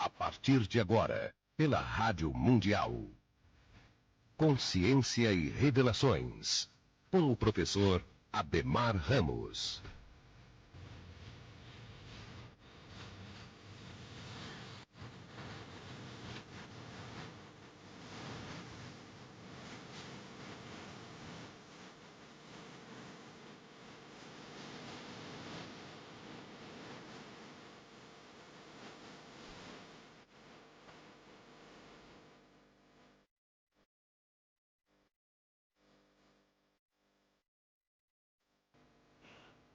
A partir de agora, pela Rádio Mundial. Consciência e Revelações, com o professor Ademar Ramos.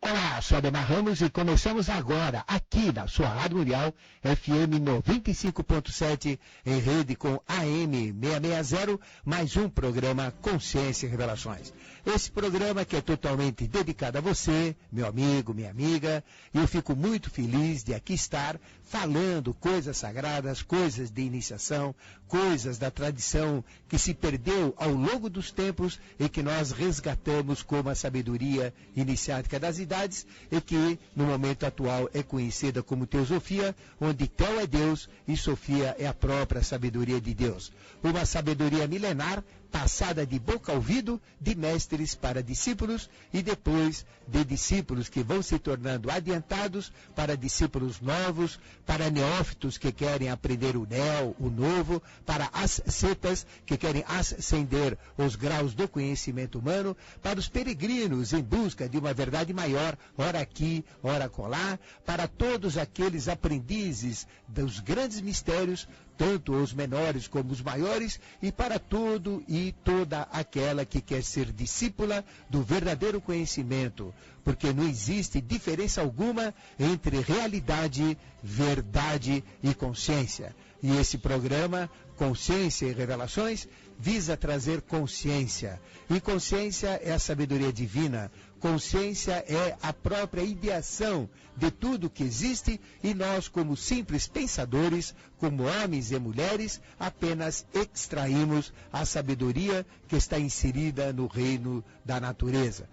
Olá, sou Ademar Ramos e começamos agora, aqui na sua Rádio Mundial, FM 95.7, em rede com AM 660, mais um programa Consciência e Revelações. Esse programa que é totalmente dedicado a você, meu amigo, minha amiga, e eu fico muito feliz de aqui estar falando coisas sagradas, coisas de iniciação, coisas da tradição que se perdeu ao longo dos tempos e que nós resgatamos como a sabedoria iniciática das idades e que no momento atual é conhecida como teosofia, onde Teo é Deus e Sofia é a própria sabedoria de Deus. Uma sabedoria milenar passada de boca a ouvido, de mestres para discípulos e depois de discípulos que vão se tornando adiantados para discípulos novos, para neófitos que querem aprender o neo, o novo, para ascetas que querem ascender os graus do conhecimento humano, para os peregrinos em busca de uma verdade maior, ora aqui, ora acolá, para todos aqueles aprendizes dos grandes mistérios, tanto os menores como os maiores, e para todo e toda aquela que quer ser discípula do verdadeiro conhecimento, porque não existe diferença alguma entre realidade, verdade e consciência. E esse programa, Consciência e Revelações, visa trazer consciência. E consciência é a sabedoria divina. Consciência é a própria ideação de tudo que existe e nós, como simples pensadores, como homens e mulheres, apenas extraímos a sabedoria que está inserida no reino da natureza,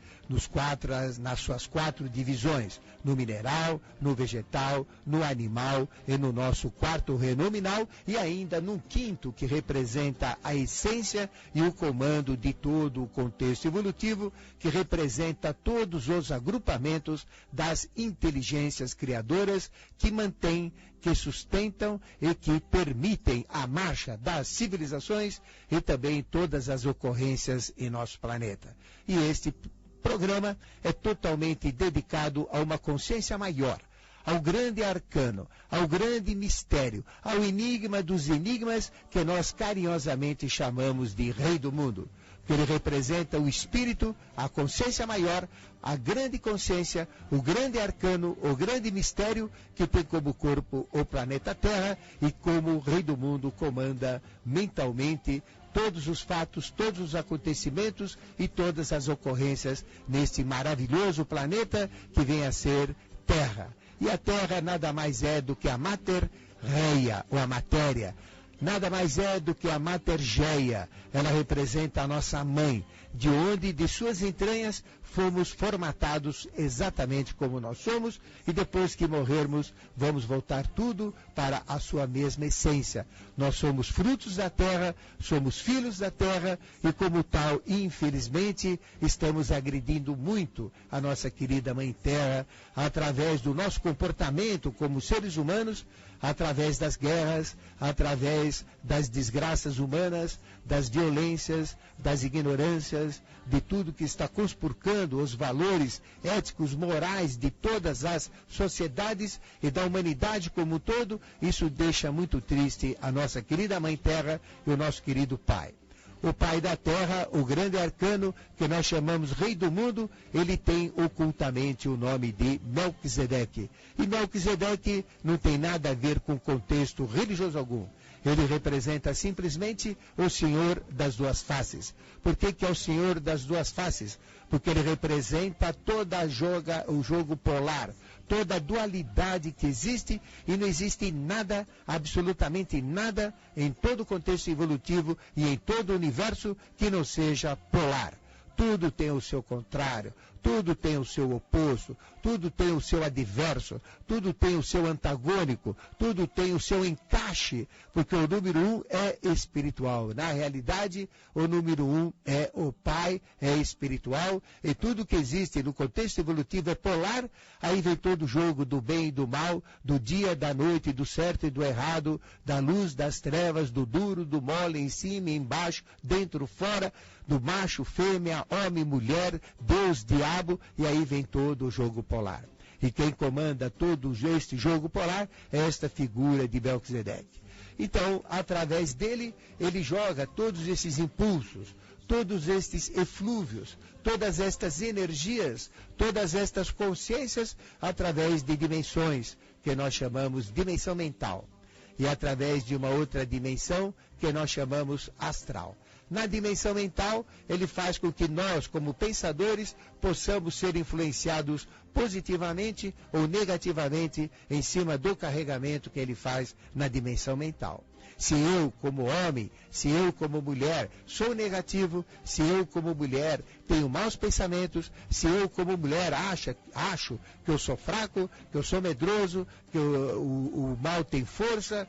nas suas quatro divisões, no mineral, no vegetal, no animal e no nosso quarto reino nominal e ainda num quinto que representa a essência e o comando de todo o contexto evolutivo, que representa todos os agrupamentos das inteligências criadoras que mantêm, que sustentam e que permitem a marcha das civilizações e também todas as ocorrências em nosso planeta. E este programa é totalmente dedicado a uma consciência maior, ao grande arcano, ao grande mistério, ao enigma dos enigmas que nós carinhosamente chamamos de Rei do Mundo. Que ele representa o espírito, a consciência maior, a grande consciência, o grande arcano, o grande mistério que tem como corpo o planeta Terra e como o Rei do Mundo comanda mentalmente todos os fatos, todos os acontecimentos e todas as ocorrências neste maravilhoso planeta que vem a ser Terra. E a Terra nada mais é do que a Mater Reia, ou a matéria. Nada mais é do que a Mater Geia. Ela representa a nossa mãe, de onde, de suas entranhas, fomos formatados exatamente como nós somos, e depois que morrermos, vamos voltar tudo para a sua mesma essência. Nós somos frutos da terra, somos filhos da terra, e como tal, infelizmente, estamos agredindo muito a nossa querida Mãe Terra, através do nosso comportamento como seres humanos, através das guerras, através das desgraças humanas, das violências, das ignorâncias, de tudo que está conspurcando os valores éticos, morais de todas as sociedades e da humanidade como um todo. Isso deixa muito triste a nossa querida Mãe Terra e o nosso querido Pai. O Pai da Terra, o grande arcano que nós chamamos Rei do Mundo, ele tem ocultamente o nome de Melquisedeque. E Melquisedeque não tem nada a ver com contexto religioso algum. Ele representa simplesmente o Senhor das duas faces. Por que é o Senhor das duas faces? Porque ele representa toda o jogo polar, toda a dualidade que existe, e não existe nada, absolutamente nada, em todo o contexto evolutivo e em todo o universo que não seja polar. Tudo tem o seu contrário, tudo tem o seu oposto, tudo tem o seu adverso, tudo tem o seu antagônico, tudo tem o seu encaixe, porque o número 1 é espiritual. Na realidade, o número 1 é o Pai, é espiritual, e tudo que existe no contexto evolutivo é polar. Aí vem todo o jogo do bem e do mal, do dia, da noite, do certo e do errado, da luz, das trevas, do duro, do mole, em cima, embaixo, dentro, fora, do macho, fêmea, homem, mulher, Deus, diabo, e aí vem todo o jogo polar. E quem comanda todo este jogo polar é esta figura de Melquisedeque. Então, através dele, ele joga todos esses impulsos, todos estes eflúvios, todas estas energias, todas estas consciências, através de dimensões que nós chamamos dimensão mental, e através de uma outra dimensão que nós chamamos astral. Na dimensão mental, ele faz com que nós, como pensadores, possamos ser influenciados positivamente ou negativamente em cima do carregamento que ele faz na dimensão mental. Se eu, como homem, se eu, como mulher, sou negativo, se eu, como mulher, tenho maus pensamentos, se eu, como mulher, acho que eu sou fraco, que eu sou medroso, que o mal tem força,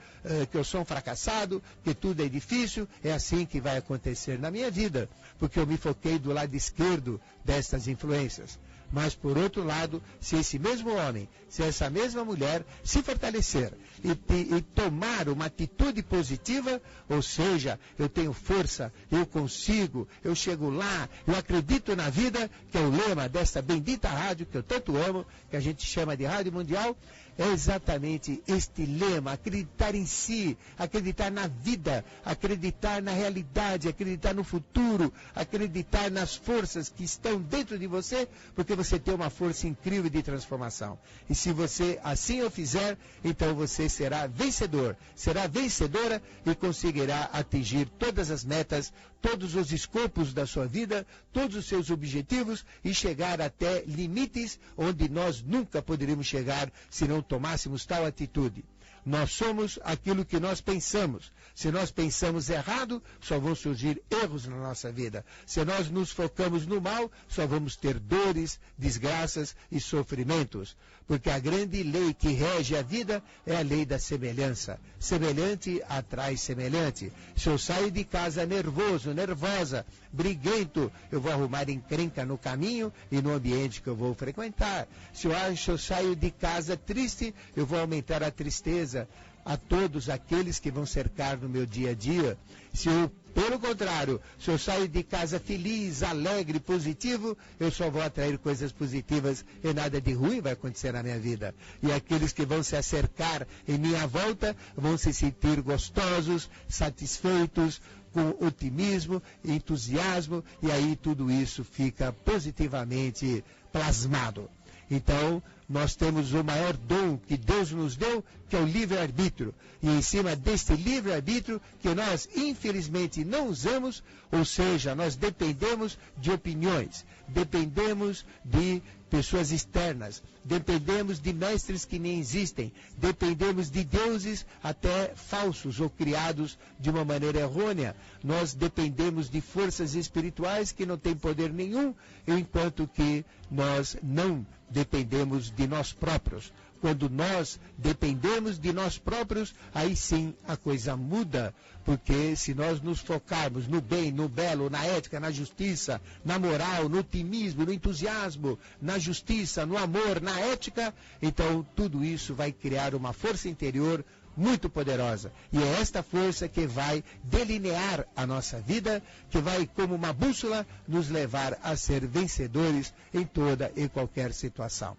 que eu sou um fracassado, que tudo é difícil, é assim que vai acontecer na minha vida, porque eu me foquei do lado esquerdo destas influências. Mas, por outro lado, se esse mesmo homem, se essa mesma mulher se fortalecer e tomar uma atitude positiva, ou seja, eu tenho força, eu consigo, eu chego lá, eu acredito na vida, que é o lema desta bendita rádio que eu tanto amo, que a gente chama de Rádio Mundial, é exatamente este lema: acreditar em si, acreditar na vida, acreditar na realidade, acreditar no futuro, acreditar nas forças que estão dentro de você, porque você tem uma força incrível de transformação. E se você assim o fizer, então você será vencedor, será vencedora e conseguirá atingir todas as metas, todos os escopos da sua vida, todos os seus objetivos e chegar até limites onde nós nunca poderíamos chegar se não tomássemos tal atitude. Nós somos aquilo que nós pensamos. Se nós pensamos errado, só vão surgir erros na nossa vida. Se nós nos focamos no mal, só vamos ter dores, desgraças e sofrimentos. Porque a grande lei que rege a vida é a lei da semelhança. Semelhante atrai semelhante. Se eu saio de casa nervoso, nervosa, briguento, eu vou arrumar encrenca no caminho e no ambiente que eu vou frequentar. Se eu saio de casa triste, eu vou aumentar a tristeza a todos aqueles que vão cercar no meu dia a dia. Se eu, pelo contrário, se eu saio de casa feliz, alegre, positivo, eu só vou atrair coisas positivas e nada de ruim vai acontecer na minha vida. E aqueles que vão se acercar em minha volta vão se sentir gostosos, satisfeitos, com otimismo, entusiasmo, e aí tudo isso fica positivamente plasmado. Então, nós temos o maior dom que Deus nos deu, que é o livre-arbítrio. E em cima deste livre-arbítrio, que nós infelizmente não usamos, ou seja, nós dependemos de opiniões, dependemos de pessoas externas, dependemos de mestres que nem existem, dependemos de deuses até falsos ou criados de uma maneira errônea. Nós dependemos de forças espirituais que não têm poder nenhum, enquanto que nós não dependemos de nós próprios. Quando nós dependemos de nós próprios, aí sim a coisa muda, porque se nós nos focarmos no bem, no belo, na ética, na justiça, na moral, no otimismo, no entusiasmo, na justiça, no amor, na ética, então tudo isso vai criar uma força interior muito poderosa. E é esta força que vai delinear a nossa vida, que vai, como uma bússola, nos levar a ser vencedores em toda e qualquer situação.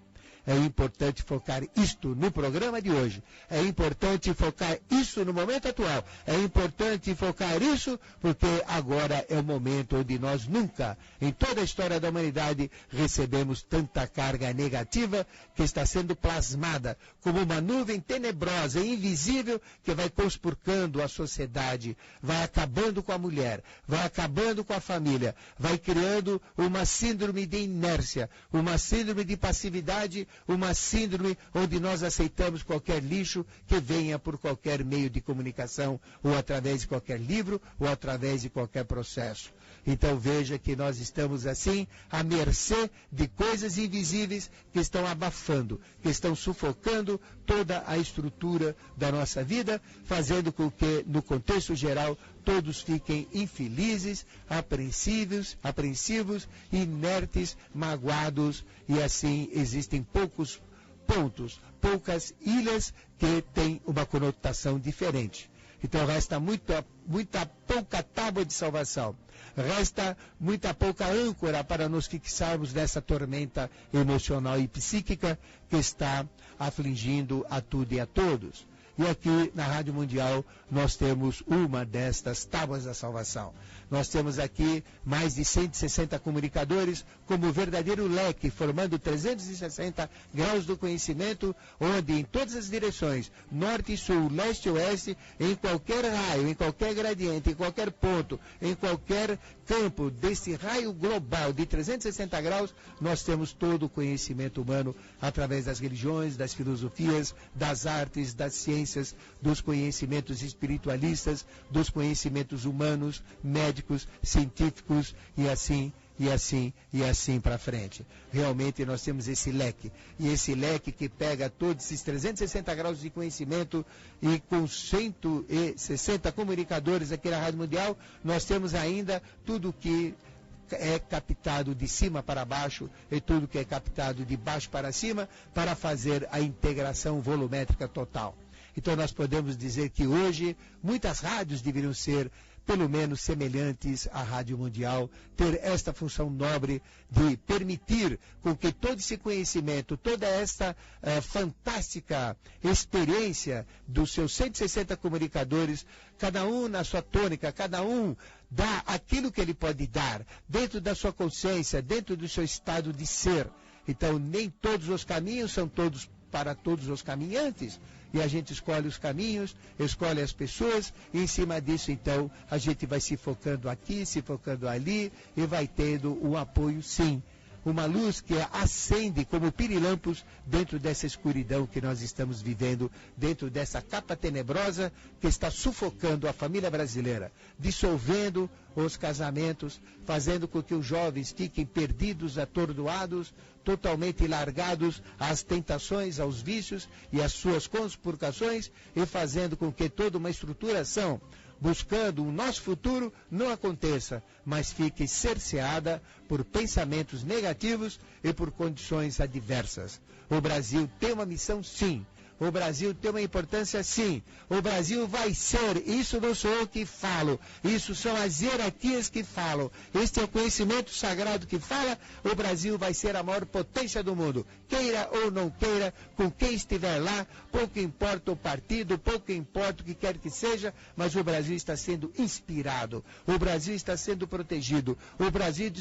É importante focar isto no programa de hoje. É importante focar isso no momento atual. É importante focar isso porque agora é o momento onde nós nunca, em toda a história da humanidade, recebemos tanta carga negativa que está sendo plasmada como uma nuvem tenebrosa e invisível que vai conspurcando a sociedade, vai acabando com a mulher, vai acabando com a família, vai criando uma síndrome de inércia, uma síndrome de passividade, uma síndrome onde nós aceitamos qualquer lixo que venha por qualquer meio de comunicação, ou através de qualquer livro, ou através de qualquer processo. Então veja que nós estamos assim à mercê de coisas invisíveis que estão abafando, que estão sufocando toda a estrutura da nossa vida, fazendo com que, no contexto geral, todos fiquem infelizes, apreensivos, inertes, magoados, e assim existem poucos pontos, poucas ilhas que têm uma conotação diferente. Então resta muita pouca tábua de salvação. Resta muita pouca âncora para nos fixarmos nessa tormenta emocional e psíquica que está afligindo a tudo e a todos. E aqui na Rádio Mundial nós temos uma destas tábuas da salvação. Nós temos aqui mais de 160 comunicadores como verdadeiro leque, formando 360 graus do conhecimento, onde em todas as direções, norte e sul, leste e oeste, em qualquer raio, em qualquer gradiente, em qualquer ponto, em qualquer campo desse raio global de 360 graus, nós temos todo o conhecimento humano através das religiões, das filosofias, das artes, das ciências, dos conhecimentos espiritualistas, dos conhecimentos humanos, médicos, científicos e assim para frente. Realmente nós temos esse leque. E esse leque que pega todos esses 360 graus de conhecimento e com 160 comunicadores aqui na Rádio Mundial, nós temos ainda tudo que é captado de cima para baixo e tudo que é captado de baixo para cima para fazer a integração volumétrica total. Então nós podemos dizer que hoje muitas rádios deveriam ser pelo menos semelhantes à Rádio Mundial, ter esta função nobre de permitir com que todo esse conhecimento, toda esta fantástica experiência dos seus 160 comunicadores, cada um na sua tônica, cada um dá aquilo que ele pode dar, dentro da sua consciência, dentro do seu estado de ser. Então nem todos os caminhos são todos para todos os caminhantes, e a gente escolhe os caminhos, escolhe as pessoas, e em cima disso, então, a gente vai se focando aqui, se focando ali, e vai tendo um apoio, sim. Uma luz que acende como pirilampos dentro dessa escuridão que nós estamos vivendo, dentro dessa capa tenebrosa que está sufocando a família brasileira, dissolvendo os casamentos, fazendo com que os jovens fiquem perdidos, atordoados, totalmente largados às tentações, aos vícios e às suas conspurcações, e fazendo com que toda uma estruturação buscando o nosso futuro não aconteça, mas fique cerceada por pensamentos negativos e por condições adversas. O Brasil tem uma missão, sim. O Brasil tem uma importância, sim. O Brasil vai ser, isso não sou eu que falo, isso são as hierarquias que falam. Este é o conhecimento sagrado que fala, o Brasil vai ser a maior potência do mundo. Queira ou não queira, com quem estiver lá, pouco importa o partido, pouco importa o que quer que seja, mas o Brasil está sendo inspirado, o Brasil está sendo protegido, o Brasil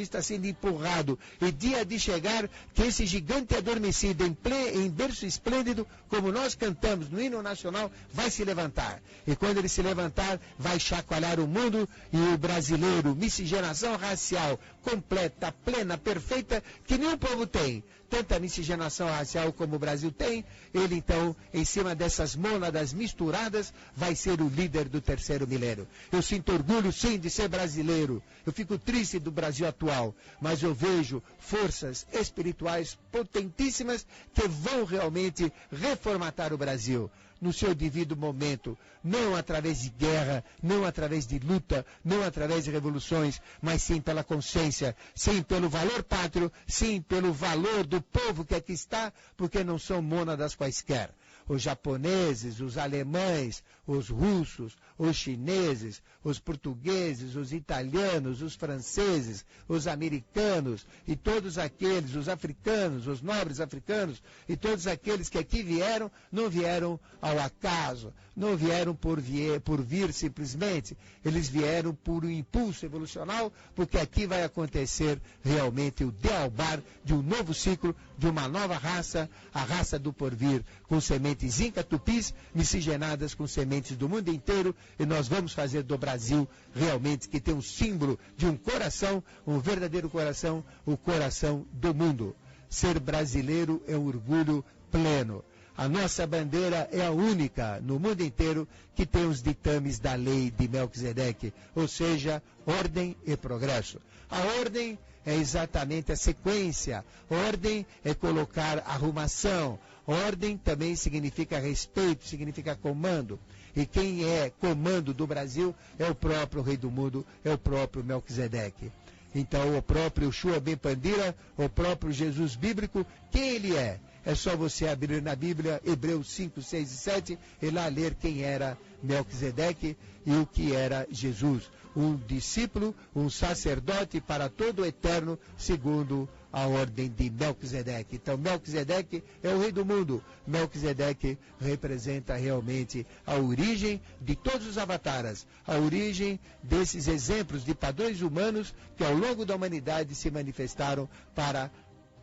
está sendo empurrado. E dia de chegar que esse gigante adormecido em berço esplêndido, como nós cantamos no hino nacional, vai se levantar. E quando ele se levantar, vai chacoalhar o mundo, e o brasileiro, miscigenação racial completa, plena, perfeita, que nenhum povo tem. Tanta miscigenação racial como o Brasil tem, ele então, em cima dessas mônadas misturadas, vai ser o líder do terceiro milênio. Eu sinto orgulho, sim, de ser brasileiro. Eu fico triste do Brasil atual, mas eu vejo forças espirituais potentíssimas que vão realmente reformatar o Brasil no seu devido momento, não através de guerra, não através de luta, não através de revoluções, mas sim pela consciência, sim pelo valor pátrio, sim pelo valor do povo que aqui está, porque não são mônadas quaisquer. Os japoneses, os alemães, os russos, os chineses, os portugueses, os italianos, os franceses, os americanos e todos aqueles, os africanos, os nobres africanos e todos aqueles que aqui vieram, não vieram ao acaso, não vieram por vir simplesmente, eles vieram por um impulso evolucional, porque aqui vai acontecer realmente o dealbar de um novo ciclo, de uma nova raça, a raça do porvir, com sementes inca-tupis miscigenadas com sementes do mundo inteiro, e nós vamos fazer do Brasil realmente que tem um símbolo de um coração, um verdadeiro coração, o coração do mundo. Ser brasileiro é um orgulho pleno. A nossa bandeira é a única no mundo inteiro que tem os ditames da lei de Melquisedeque, ou seja, ordem e progresso. A ordem é exatamente a sequência, ordem é colocar arrumação, ordem também significa respeito, significa comando. E quem é comando do Brasil é o próprio Rei do Mundo, é o próprio Melquisedeque. Então, o próprio Yeshua Ben Pandira, o próprio Jesus bíblico, quem ele é? É só você abrir na Bíblia, Hebreus 5, 6 e 7, e lá ler quem era Melquisedeque e o que era Jesus. Um discípulo, um sacerdote para todo o eterno, segundo a ordem de Melquisedeque. Então, Melquisedeque é o Rei do Mundo. Melquisedeque representa realmente a origem de todos os avataras, a origem desses exemplos de padrões humanos que ao longo da humanidade se manifestaram para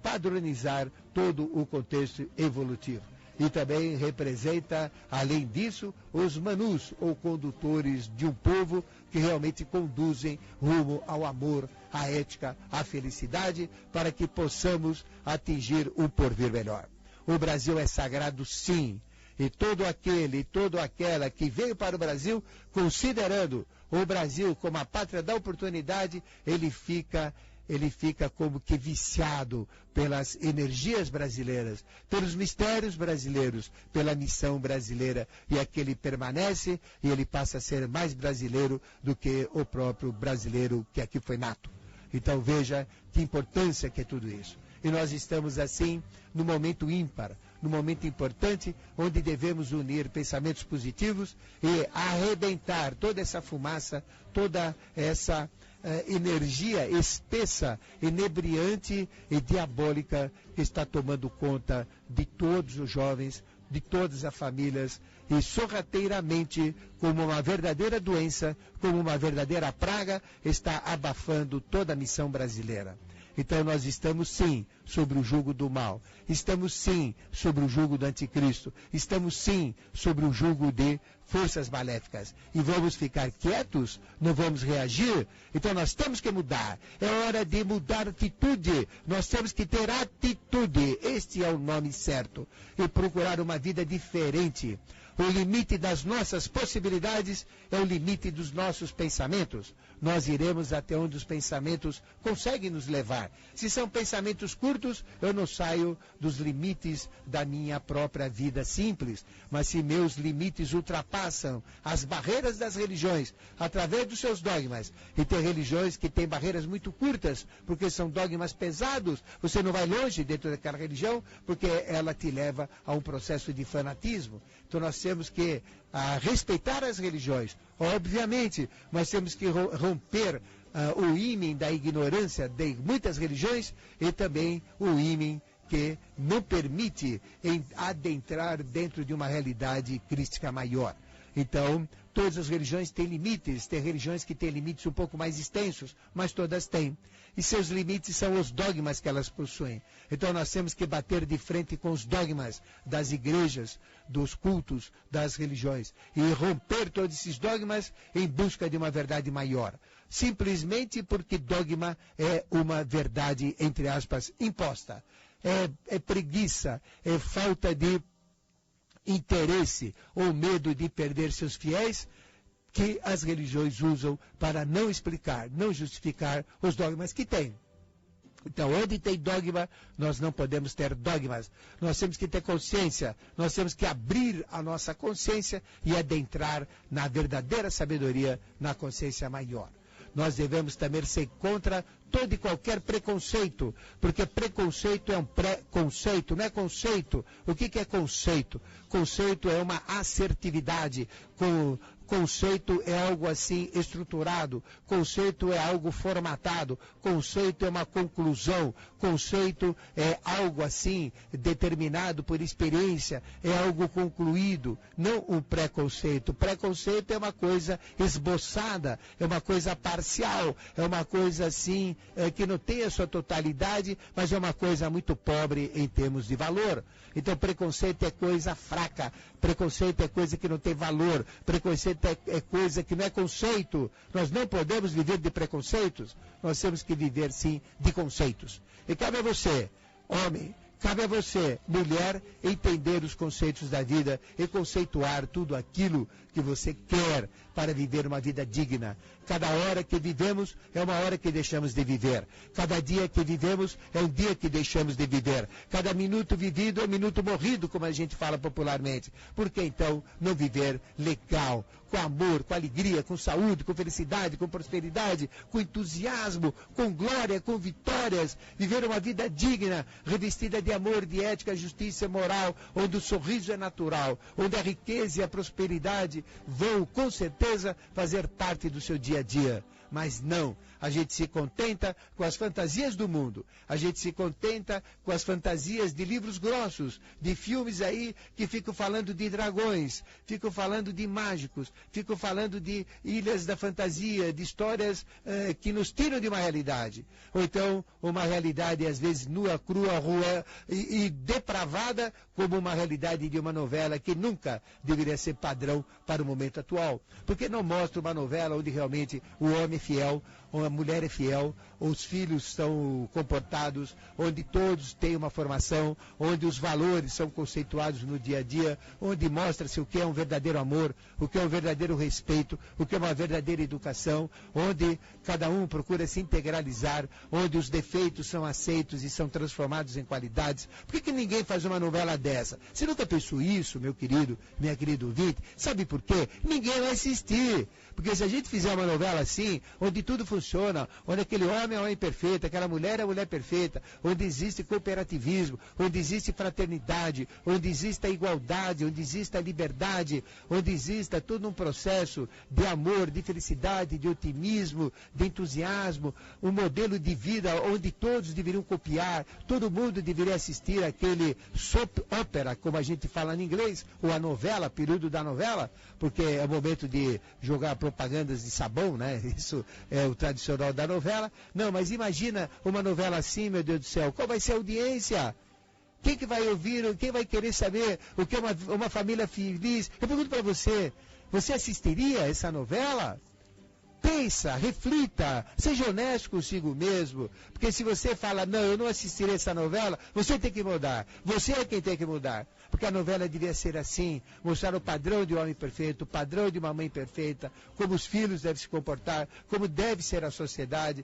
padronizar todo o contexto evolutivo. E também representa, além disso, os manus, ou condutores de um povo que realmente conduzem rumo ao amor, à ética, à felicidade, para que possamos atingir um porvir melhor. O Brasil é sagrado, sim. E todo aquele e toda aquela que veio para o Brasil, considerando o Brasil como a pátria da oportunidade, ele fica como que viciado pelas energias brasileiras, pelos mistérios brasileiros, pela missão brasileira. E aqui ele permanece e ele passa a ser mais brasileiro do que o próprio brasileiro que aqui foi nato. Então veja que importância que é tudo isso. E nós estamos assim no momento ímpar, no momento importante, onde devemos unir pensamentos positivos e arrebentar toda essa fumaça, toda essa energia espessa, inebriante e diabólica que está tomando conta de todos os jovens, de todas as famílias, e sorrateiramente, como uma verdadeira doença, como uma verdadeira praga, está abafando toda a missão brasileira. Então nós estamos sim sobre o jugo do mal, estamos sim sobre o jugo do anticristo, estamos sim sobre o jugo de forças maléficas. E vamos ficar quietos? Não vamos reagir? Então nós temos que mudar. É hora de mudar atitude. Nós temos que ter atitude. Este é o nome certo. E procurar uma vida diferente. O limite das nossas possibilidades é o limite dos nossos pensamentos. Nós iremos até onde os pensamentos conseguem nos levar. Se são pensamentos curtos, eu não saio dos limites da minha própria vida simples. Mas se meus limites ultrapassam as barreiras das religiões, através dos seus dogmas, e tem religiões que têm barreiras muito curtas, porque são dogmas pesados, você não vai longe dentro daquela religião, porque ela te leva a um processo de fanatismo. Então nós temos que respeitar as religiões, obviamente, mas temos que romper o ímen da ignorância de muitas religiões e também o ímen que não permite adentrar dentro de uma realidade crística maior. Então, todas as religiões têm limites, tem religiões que têm limites um pouco mais extensos, mas todas têm. E seus limites são os dogmas que elas possuem. Então nós temos que bater de frente com os dogmas das igrejas, dos cultos, das religiões. E romper todos esses dogmas em busca de uma verdade maior. Simplesmente porque dogma é uma verdade, entre aspas, imposta. É preguiça, é falta de interesse ou medo de perder seus fiéis que as religiões usam para não explicar, não justificar os dogmas que têm. Então, onde tem dogma, nós não podemos ter dogmas. Nós temos que ter consciência, nós temos que abrir a nossa consciência e adentrar na verdadeira sabedoria, na consciência maior. Nós devemos também ser contra todo e qualquer preconceito, porque preconceito é um preconceito, não é conceito. O que é conceito? Conceito é uma assertividade, conceito é algo assim estruturado, conceito é algo formatado, conceito é uma conclusão, conceito é algo assim determinado por experiência, é algo concluído, não um preconceito. Preconceito é uma coisa esboçada, é uma coisa parcial, é uma coisa assim que não tem a sua totalidade, mas é uma coisa muito pobre em termos de valor. Então preconceito é coisa fraca, preconceito é coisa que não tem valor, preconceito é coisa que não é conceito. Nós não podemos viver de preconceitos, nós temos que viver sim de conceitos. E cabe a você Homem, cabe a você, mulher, entender os conceitos da vida e conceituar tudo aquilo que você quer para viver uma vida digna. Cada hora que vivemos é uma hora que deixamos de viver. Cada dia que vivemos é um dia que deixamos de viver. Cada minuto vivido é um minuto morrido, como a gente fala popularmente. Por que então não viver legal, com amor, com alegria, com saúde, com felicidade, com prosperidade, com entusiasmo, com glória, com vitórias, viver uma vida digna, revestida de amor, de ética, justiça e moral, onde o sorriso é natural, onde a riqueza e a prosperidade vão, com certeza, fazer parte do seu dia a dia. Mas não, a gente se contenta com as fantasias do mundo, a gente se contenta com as fantasias de livros grossos, de filmes aí que ficam falando de dragões, ficam falando de mágicos, ficam falando de ilhas da fantasia, de histórias que nos tiram de uma realidade. Ou então, uma realidade às vezes nua, crua, rua e depravada, como uma realidade de uma novela que nunca deveria ser padrão para o momento atual. Porque não mostra uma novela onde realmente o homem é fiel, ou a mulher é fiel, os filhos são comportados, onde todos têm uma formação, onde os valores são conceituados no dia a dia, onde mostra-se o que é um verdadeiro amor, o que é um verdadeiro respeito, o que é uma verdadeira educação, onde cada um procura se integralizar, onde os defeitos são aceitos e são transformados em qualidades. Por que ninguém faz uma novela dessa? Você nunca pensou isso, meu querido, minha querida ouvinte? Sabe por quê? Ninguém vai assistir. Porque se a gente fizer uma novela assim, onde tudo funciona, onde aquele homem é o homem perfeito, aquela mulher é a mulher perfeita, onde existe cooperativismo, onde existe fraternidade, onde existe a igualdade, onde existe a liberdade, onde exista todo um processo de amor, de felicidade, de otimismo, de entusiasmo, um modelo de vida onde todos deveriam copiar, todo mundo deveria assistir aquele soap opera, como a gente fala em inglês, ou a novela, período da novela, porque é o momento de jogar propagandas de sabão, né? Isso é o tradicional da novela. Não, mas imagina uma novela assim, meu Deus do céu. Qual vai ser a audiência? Quem que vai ouvir? Quem vai querer saber o que é uma família feliz? Eu pergunto para você, você assistiria essa novela? Pensa, reflita, seja honesto consigo mesmo, porque se você fala, não, eu não assistirei essa novela, você tem que mudar, você é quem tem que mudar, porque a novela devia ser assim, mostrar o padrão de um homem perfeito, o padrão de uma mãe perfeita, como os filhos devem se comportar, como deve ser a sociedade,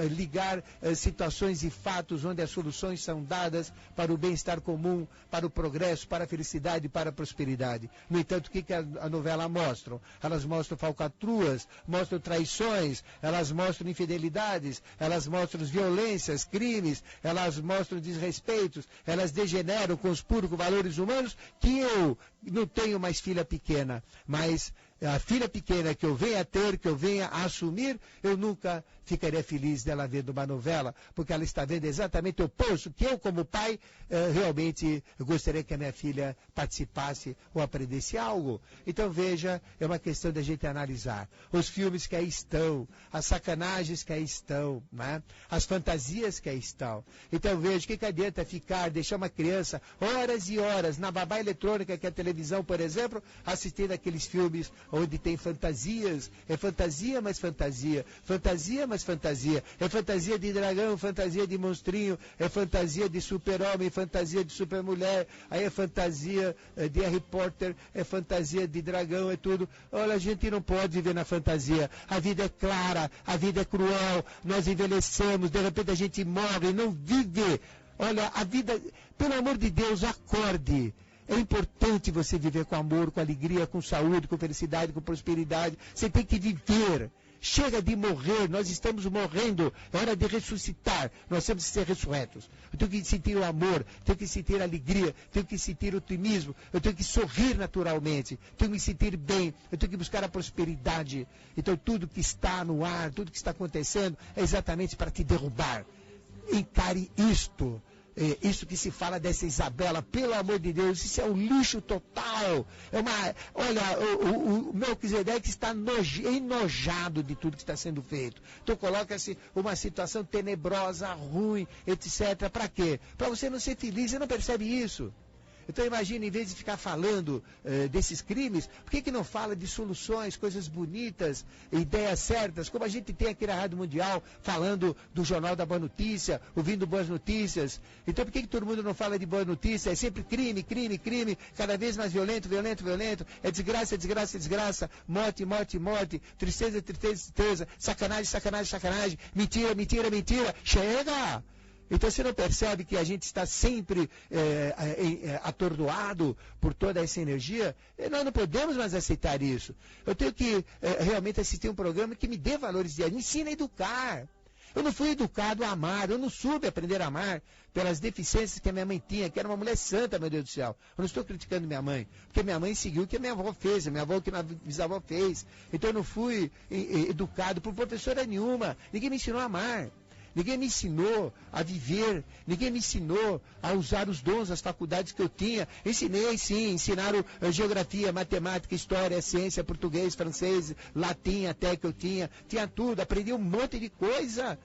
ligar situações e fatos onde as soluções são dadas para o bem-estar comum, para o progresso, para a felicidade, para a prosperidade. No entanto, o que a novela mostra? Elas mostram falcatruas, mostram traições, elas mostram infidelidades, elas mostram violências, crimes, elas mostram desrespeitos, elas degeneram, conspiram com valores humanos, que eu não tenho mais filha pequena, mas a filha pequena que eu venha a ter, que eu venha a assumir, eu nunca ficaria feliz dela vendo uma novela, porque ela está vendo exatamente o oposto, que eu como pai realmente gostaria que a minha filha participasse ou aprendesse algo. Então veja, é uma questão da gente analisar. Os filmes que aí estão, as sacanagens que aí estão, né? As fantasias que aí estão. Então veja, o que adianta deixar uma criança horas e horas na babá eletrônica, que é a televisão, por exemplo, assistindo aqueles filmes onde tem fantasias, é fantasia mais fantasia, fantasia mais fantasia, é fantasia de dragão, fantasia de monstrinho, é fantasia de super-homem, fantasia de super-mulher, aí é fantasia de Harry Potter, é fantasia de dragão, é tudo. Olha, a gente não pode viver na fantasia, a vida é clara, a vida é cruel, nós envelhecemos, de repente a gente morre, não vive. Olha, a vida, pelo amor de Deus, acorde. É importante você viver com amor, com alegria, com saúde, com felicidade, com prosperidade. Você tem que viver. Chega de morrer, nós estamos morrendo. É hora de ressuscitar. Nós temos que ser ressurretos. Eu tenho que sentir o amor, tenho que sentir a alegria, tenho que sentir o otimismo, eu tenho que sorrir naturalmente, tenho que me sentir bem, eu tenho que buscar a prosperidade. Então tudo que está no ar, tudo que está acontecendo é exatamente para te derrubar. Encare isto. Isso que se fala dessa Isabela, pelo amor de Deus, isso é um lixo total. Olha, o Melquisedeque está enojado de tudo que está sendo feito. Então coloca-se uma situação tenebrosa, ruim, etc. Para quê? Para você não ser feliz, você não percebe isso. Então imagina, em vez de ficar falando desses crimes, por que não fala de soluções, coisas bonitas, ideias certas, como a gente tem aqui na Rádio Mundial, falando do Jornal da Boa Notícia, ouvindo boas notícias. Então por que todo mundo não fala de boa notícia? É sempre crime, crime, crime, cada vez mais violento, violento, violento, é desgraça, desgraça, desgraça, morte, morte, morte, tristeza, tristeza, tristeza, sacanagem, sacanagem, sacanagem, mentira, mentira, mentira, chega! Então você não percebe que a gente está sempre atordoado por toda essa energia? Nós não podemos mais aceitar isso. Eu tenho que realmente assistir um programa que me dê valores diários, me ensina a educar. Eu não fui educado a amar, eu não soube aprender a amar pelas deficiências que a minha mãe tinha, que era uma mulher santa, meu Deus do céu. Eu não estou criticando minha mãe, porque minha mãe seguiu o que a minha avó fez, a minha avó o que a minha bisavó fez. Então eu não fui educado por professora nenhuma, ninguém me ensinou a amar. Ninguém me ensinou a viver, ninguém me ensinou a usar os dons, as faculdades que eu tinha. Ensinei, sim, ensinaram geografia, matemática, história, ciência, português, francês, latim até que eu tinha tudo, aprendi um monte de coisa.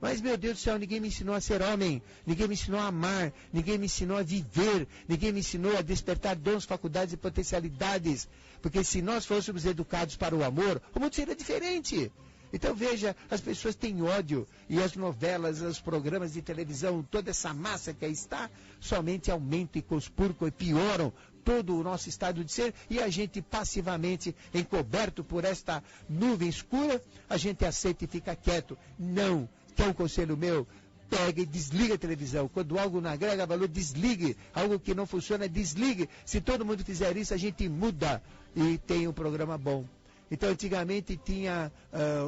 Mas, meu Deus do céu, ninguém me ensinou a ser homem, ninguém me ensinou a amar, ninguém me ensinou a viver, ninguém me ensinou a despertar dons, faculdades e potencialidades. Porque se nós fôssemos educados para o amor, o mundo seria diferente. Então veja, as pessoas têm ódio e as novelas, os programas de televisão, toda essa massa que aí está, somente aumentam e conspurcam e pioram todo o nosso estado de ser e a gente passivamente, encoberto por esta nuvem escura, a gente aceita e fica quieto. Não, quer um conselho meu? Pega e desliga a televisão. Quando algo não agrega valor, desligue. Algo que não funciona, desligue. Se todo mundo fizer isso, a gente muda e tem um programa bom. Então, antigamente tinha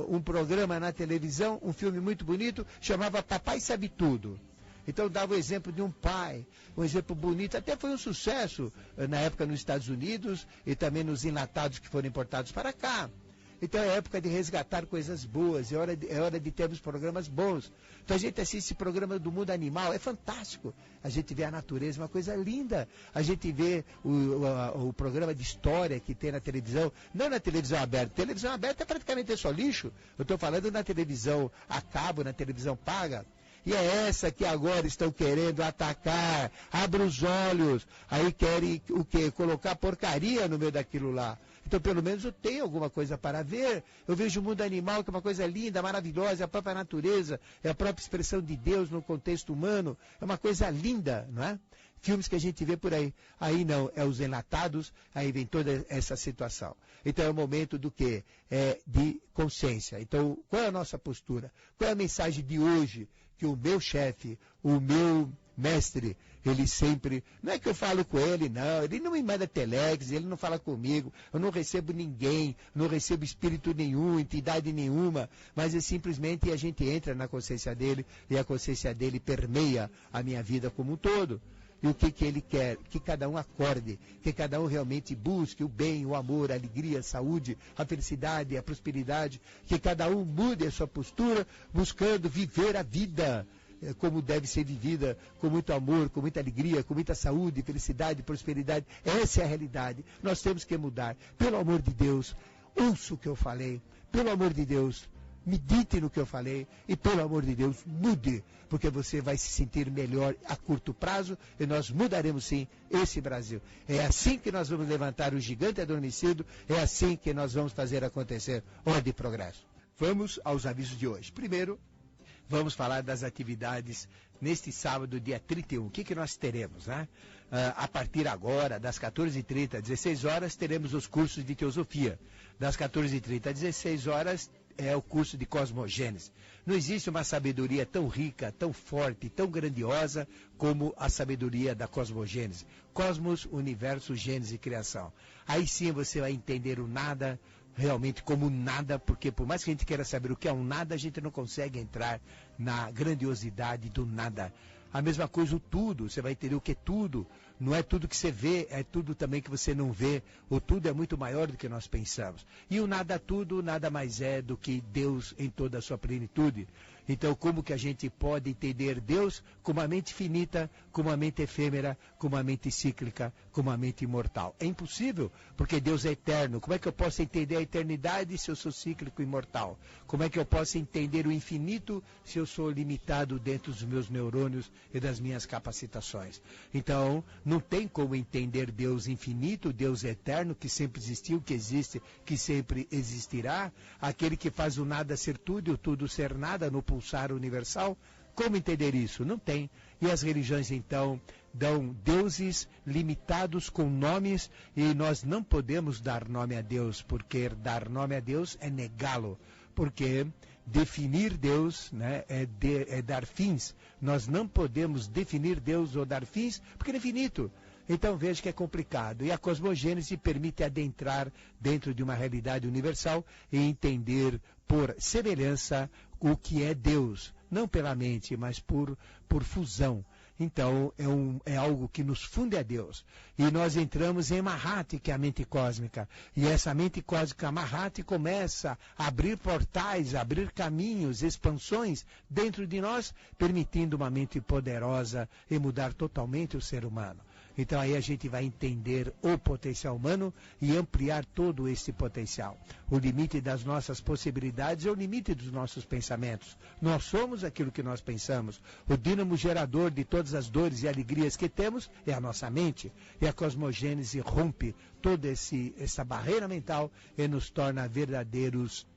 um programa na televisão, um filme muito bonito, chamava Papai Sabe Tudo. Então, dava o exemplo de um pai, um exemplo bonito. Até foi um sucesso na época nos Estados Unidos e também nos enlatados que foram importados para cá. Então, é época de resgatar coisas boas, é hora de termos programas bons. Então, a gente assiste programa do mundo animal, é fantástico. A gente vê a natureza, uma coisa linda. A gente vê o programa de história que tem na televisão, não na televisão aberta. Televisão aberta é praticamente só lixo. Eu estou falando na televisão a cabo, na televisão paga. E é essa que agora estão querendo atacar. Abra os olhos. Aí querem o quê? Colocar porcaria no meio daquilo lá. Então, pelo menos eu tenho alguma coisa para ver. Eu vejo o mundo animal, que é uma coisa linda, maravilhosa, é a própria natureza, é a própria expressão de Deus no contexto humano. É uma coisa linda, não é? Filmes que a gente vê por aí. Aí não, é os enlatados, aí vem toda essa situação. Então é o momento do quê? É de consciência. Então, qual é a nossa postura? Qual é a mensagem de hoje que o meu chefe, o meu mestre, ele sempre, não é que eu falo com ele, não, ele não me manda telex, ele não fala comigo, eu não recebo ninguém, não recebo espírito nenhum, entidade nenhuma, mas é simplesmente a gente entra na consciência dele e a consciência dele permeia a minha vida como um todo. E o que ele quer? Que cada um acorde, que cada um realmente busque o bem, o amor, a alegria, a saúde, a felicidade, a prosperidade, que cada um mude a sua postura, buscando viver a vida como deve ser vivida, com muito amor, com muita alegria, com muita saúde, felicidade, prosperidade. Essa é a realidade. Nós temos que mudar. Pelo amor de Deus, ouça o que eu falei. Pelo amor de Deus, medite no que eu falei. E pelo amor de Deus, mude. Porque você vai se sentir melhor a curto prazo e nós mudaremos sim esse Brasil. É assim que nós vamos levantar o gigante adormecido. É assim que nós vamos fazer acontecer ordem e progresso. Vamos aos avisos de hoje. Primeiro, vamos falar das atividades neste sábado, dia 31. O que nós teremos, né? A partir agora, das 14h30 às 16 horas, teremos os cursos de teosofia. Das 14h30 às 16 horas é o curso de cosmogênese. Não existe uma sabedoria tão rica, tão forte, tão grandiosa como a sabedoria da cosmogênese. Cosmos, universo, gênese e criação. Aí sim você vai entender o nada, realmente como nada, porque por mais que a gente queira saber o que é um nada, a gente não consegue entrar na grandiosidade do nada. A mesma coisa o tudo, você vai entender o que é tudo. Não é tudo que você vê, é tudo também que você não vê. O tudo é muito maior do que nós pensamos. E o nada tudo nada mais é do que Deus em toda a sua plenitude. Então, como que a gente pode entender Deus com uma mente finita, com uma mente efêmera, com uma mente cíclica, com uma mente imortal? É impossível, porque Deus é eterno. Como é que eu posso entender a eternidade se eu sou cíclico e imortal? Como é que eu posso entender o infinito se eu sou limitado dentro dos meus neurônios e das minhas capacitações? Então, não tem como entender Deus infinito, Deus eterno, que sempre existiu, que existe, que sempre existirá, aquele que faz o nada ser tudo e o tudo ser nada no pulsar universal. Como entender isso? Não tem. E as religiões, então, dão deuses limitados com nomes, e nós não podemos dar nome a Deus, porque dar nome a Deus é negá-lo. Porque definir Deus, né, é dar fins. Nós não podemos definir Deus ou dar fins, porque ele é infinito. Então veja que é complicado. E a cosmogênese permite adentrar dentro de uma realidade universal e entender por semelhança o que é Deus. Não pela mente, mas por fusão. Então, é algo que nos funde a Deus. E nós entramos em Mahati, que é a mente cósmica. E essa mente cósmica Mahati começa a abrir portais, a abrir caminhos, expansões dentro de nós, permitindo uma mente poderosa e mudar totalmente o ser humano. Então aí a gente vai entender o potencial humano e ampliar todo esse potencial. O limite das nossas possibilidades é o limite dos nossos pensamentos. Nós somos aquilo que nós pensamos. O dínamo gerador de todas as dores e alegrias que temos é a nossa mente. E a cosmogênese rompe toda essa barreira mental e nos torna verdadeiros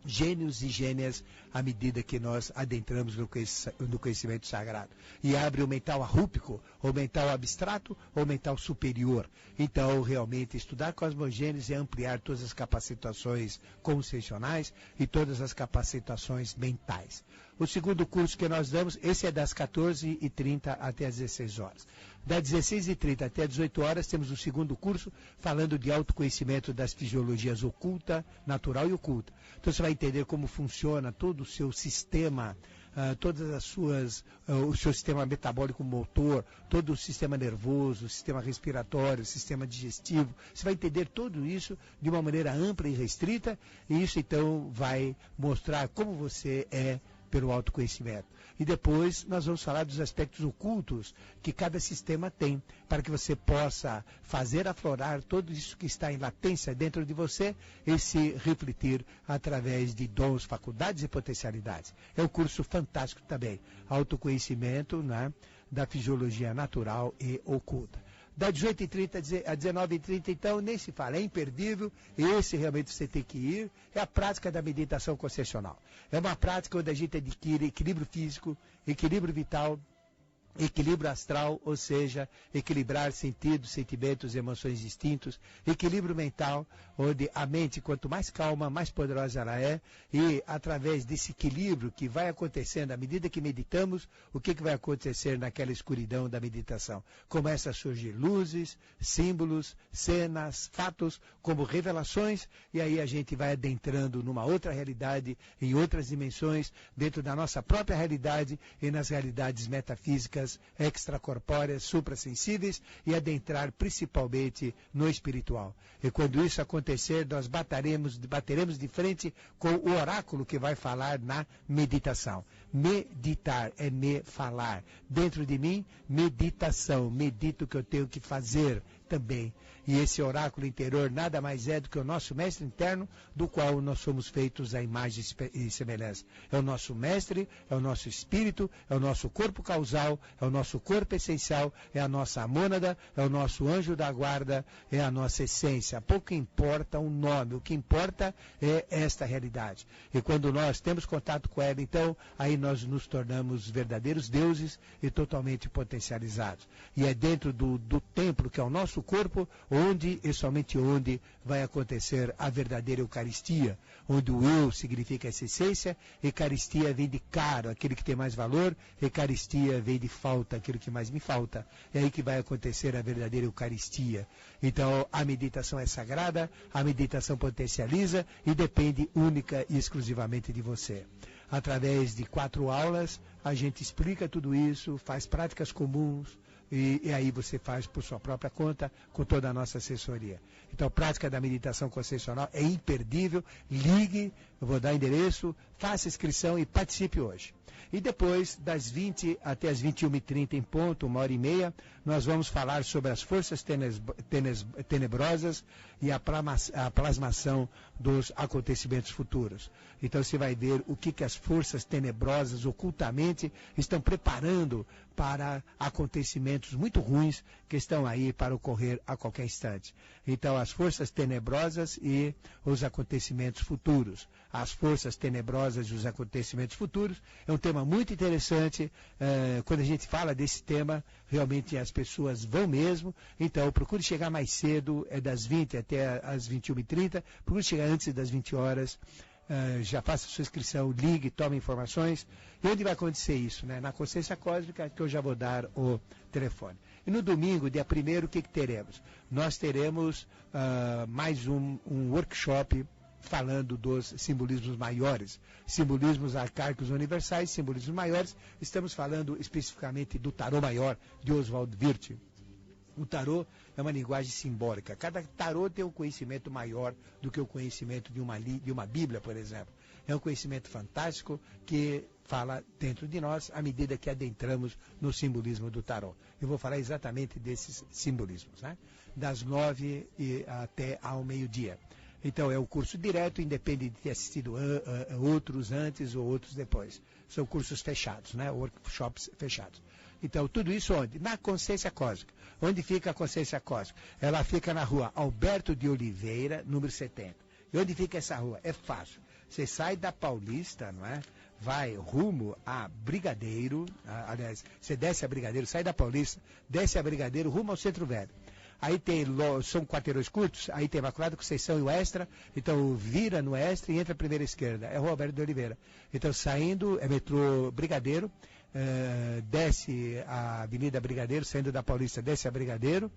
gênios e gênias à medida que nós adentramos no conhecimento sagrado. E abre o mental arrúpico, o mental abstrato, o mental superior. Então, realmente, estudar cosmogênese é ampliar todas as capacitações conscienciais e todas as capacitações mentais. O segundo curso que nós damos, esse é das 14h30 até as 16 horas. Das 16h30 até as 18 horas, temos o segundo curso falando de autoconhecimento das fisiologias oculta, natural e oculta. Então você vai entender como funciona todo o seu sistema, o seu sistema metabólico motor, todo o sistema nervoso, o sistema respiratório, o sistema digestivo. Você vai entender tudo isso de uma maneira ampla e restrita, e isso então vai mostrar como você é pelo autoconhecimento. E depois nós vamos falar dos aspectos ocultos que cada sistema tem, para que você possa fazer aflorar tudo isso que está em latência dentro de você e se refletir através de dons, faculdades e potencialidades. É um curso fantástico também, autoconhecimento, né, da fisiologia natural e oculta. Da 18h30 a 19h30, então, nem se fala, é imperdível, esse realmente você tem que ir, é a prática da meditação consciencial. É uma prática onde a gente adquire equilíbrio físico, equilíbrio vital, equilíbrio astral, ou seja, equilibrar sentidos, sentimentos, emoções distintos, equilíbrio mental, onde a mente, quanto mais calma, mais poderosa ela é, e através desse equilíbrio que vai acontecendo à medida que meditamos, o que vai acontecer naquela escuridão da meditação? Começa a surgir luzes, símbolos, cenas, fatos, como revelações, e aí a gente vai adentrando numa outra realidade, em outras dimensões, dentro da nossa própria realidade e nas realidades metafísicas, extracorpóreas, suprassensíveis, e adentrar principalmente no espiritual. E quando isso acontecer, nós bateremos de frente com o oráculo que vai falar na meditação. Meditar é me falar. Dentro de mim, meditação. Medito o que eu tenho que fazer também. E esse oráculo interior nada mais é do que o nosso mestre interno, do qual nós somos feitos à imagem e semelhança. É o nosso mestre, é o nosso espírito, é o nosso corpo causal, é o nosso corpo essencial, é a nossa mônada, é o nosso anjo da guarda, é a nossa essência. Pouco importa o nome, o que importa é esta realidade. E quando nós temos contato com ela, então, aí nós nos tornamos verdadeiros deuses e totalmente potencializados. E é dentro do templo, que é o nosso corpo, onde e somente onde vai acontecer a verdadeira Eucaristia, onde o eu significa essa essência, Eucaristia vem de caro, aquele que tem mais valor, Eucaristia vem de falta, aquilo que mais me falta. É aí que vai acontecer a verdadeira Eucaristia. Então, a meditação é sagrada, a meditação potencializa e depende única e exclusivamente de você. Através de 4 aulas, a gente explica tudo isso, faz práticas comuns, e aí você faz por sua própria conta, com toda a nossa assessoria. Então, a prática da meditação consciencial é imperdível. Ligue, eu vou dar endereço, faça inscrição e participe hoje. E depois, das 20 até as 21h30 em ponto, 1h30, nós vamos falar sobre as forças tenebrosas e a plasmação dos acontecimentos futuros. Então você vai ver o que as forças tenebrosas ocultamente estão preparando para acontecimentos muito ruins que estão aí para ocorrer a qualquer instante. Então, as forças tenebrosas e os acontecimentos futuros. As forças tenebrosas e os acontecimentos futuros é um tema muito interessante. Quando a gente fala desse tema, realmente as pessoas vão mesmo. Então, procure chegar mais cedo, das 20 até as 21h30. Procure chegar antes das 20 horas. Já faça sua inscrição, ligue, tome informações. E onde vai acontecer isso? Né? Na Consciência Cósmica, que eu já vou dar o telefone. E no domingo, dia 1º, o que teremos? Nós teremos mais um workshop falando dos simbolismos maiores, simbolismos arcaicos universais, simbolismos maiores. Estamos falando especificamente do tarô maior de Oswald Wirth. O tarô é uma linguagem simbólica. Cada tarô tem um conhecimento maior do que o conhecimento de uma Bíblia, por exemplo. É um conhecimento fantástico que fala dentro de nós à medida que adentramos no simbolismo do tarô. Eu vou falar exatamente desses simbolismos, né? Das 9 até ao meio-dia. Então é um curso direto, independe de ter assistido outros antes ou outros depois. São cursos fechados, né? Workshops fechados. Então, tudo isso onde? Na Consciência Cósmica. Onde fica a Consciência Cósmica? Ela fica na rua Alberto de Oliveira, número 70. E onde fica essa rua? É fácil. Você sai da Paulista, não é? Vai rumo a Brigadeiro, aliás, você desce a Brigadeiro, sai da Paulista, desce a Brigadeiro, rumo ao Centro Velho. Aí são quarteirões curtos, aí tem Imaculada Conceição e o Extra, então vira no Extra e entra a primeira esquerda, é Rua Alberto de Oliveira. Então saindo, é metrô Brigadeiro, desce a Avenida Brigadeiro, saindo da Paulista, desce a Brigadeiro,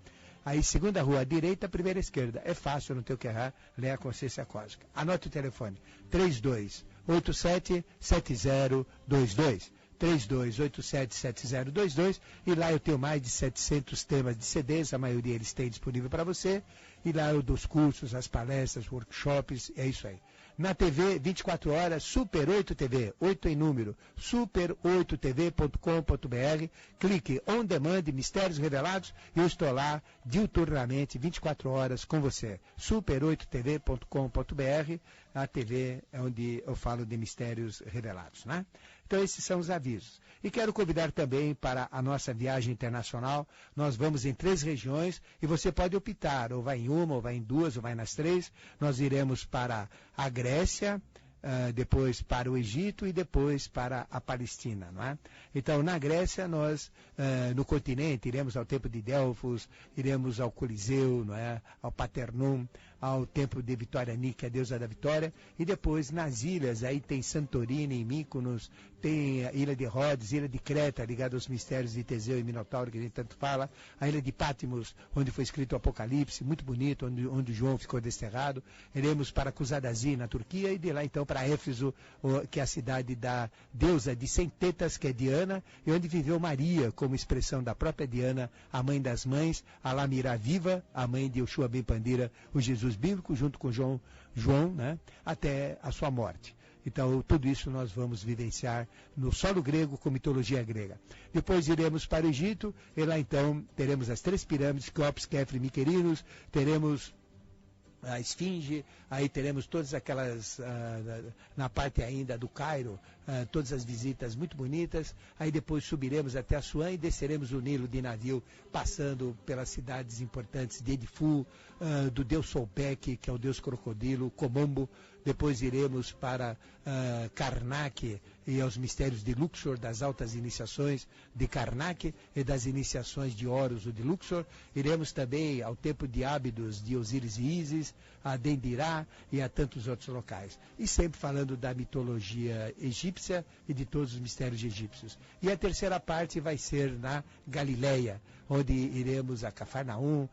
aí segunda rua à direita, primeira esquerda. É fácil, não tem o que errar, lê a Consciência Cósmica. Anote o telefone, 32877022. 32877022, e lá eu tenho mais de 700 temas de CDs, a maioria eles têm disponível para você, e lá eu dou os cursos, as palestras, workshops, é isso aí. Na TV, 24 horas, Super 8 TV, 8 em número, super8tv.com.br, clique On Demand, Mistérios Revelados, e eu estou lá diuturnamente, 24 horas com você. super8tv.com.br, a TV é onde eu falo de Mistérios Revelados, né? Então esses são os avisos. E quero convidar também para a nossa viagem internacional. Nós vamos em 3 regiões e você pode optar, ou vai em uma, ou vai em 2, ou vai nas 3. Nós iremos para a Grécia, depois para o Egito e depois para a Palestina, não é? Então, na Grécia, nós, no continente, iremos ao Templo de Delfos, iremos ao Coliseu, não é? Ao Paternum, ao Templo de Vitória Níquea, a deusa da vitória, e depois nas ilhas, aí tem Santorini, Mykonos, tem a Ilha de Rhodes, Ilha de Creta, ligada aos mistérios de Teseu e Minotauro, que a gente tanto fala, a Ilha de Patmos, onde foi escrito o Apocalipse, muito bonito, onde João ficou desterrado. Iremos para Kusadasi, na Turquia, e de lá então para Éfeso, que é a cidade da deusa de 100 tetas, que é Diana, e onde viveu Maria, como expressão da própria Diana, a mãe das mães, a Lamira Viva, a mãe de Yoshua Ben Pandira, o Jesus bíblico, junto com João, né, até a sua morte. Então, tudo isso nós vamos vivenciar no solo grego com mitologia grega. Depois iremos para o Egito, e lá então teremos as 3 pirâmides, Keops, Kefre e Miquerinos, teremos a Esfinge, aí teremos todas aquelas, na parte ainda do Cairo, todas as visitas muito bonitas, aí depois subiremos até Assuã e desceremos o Nilo de navio, passando pelas cidades importantes de Edifu, do deus Solbeck, que é o deus crocodilo, Komombo, depois iremos para Karnak e aos mistérios de Luxor, das altas iniciações de Karnak e das iniciações de Horus ou de Luxor. Iremos também ao templo de Ábidos, de Osíris e Ísis, a Dendirá e a tantos outros locais. E sempre falando da mitologia egípcia e de todos os mistérios egípcios. E a terceira parte vai ser na Galileia, onde iremos a Cafarnaum,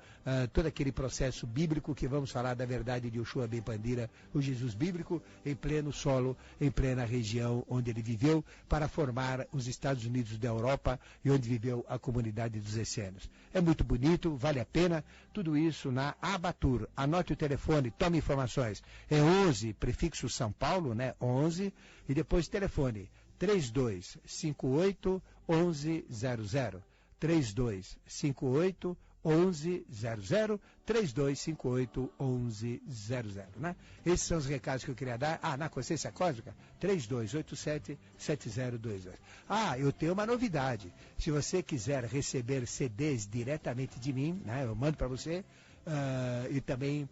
todo aquele processo bíblico que vamos falar da verdade de Yoshua Ben Pandira, o Jesus bíblico, em pleno solo, em plena região onde ele viveu, para formar os Estados Unidos da Europa e onde viveu a comunidade dos essênios. É muito bonito, vale a pena, tudo isso na Abatur. Anote o telefone, tome informações. É 11, prefixo São Paulo, né? 11, e depois telefone. 3258 1100. 3258 1100, 3258 1100, né? Esses são os recados que eu queria dar. Na Consciência Cósmica, 3287-7022. Eu tenho uma novidade. Se você quiser receber CDs diretamente de mim, né? Eu mando para você, e também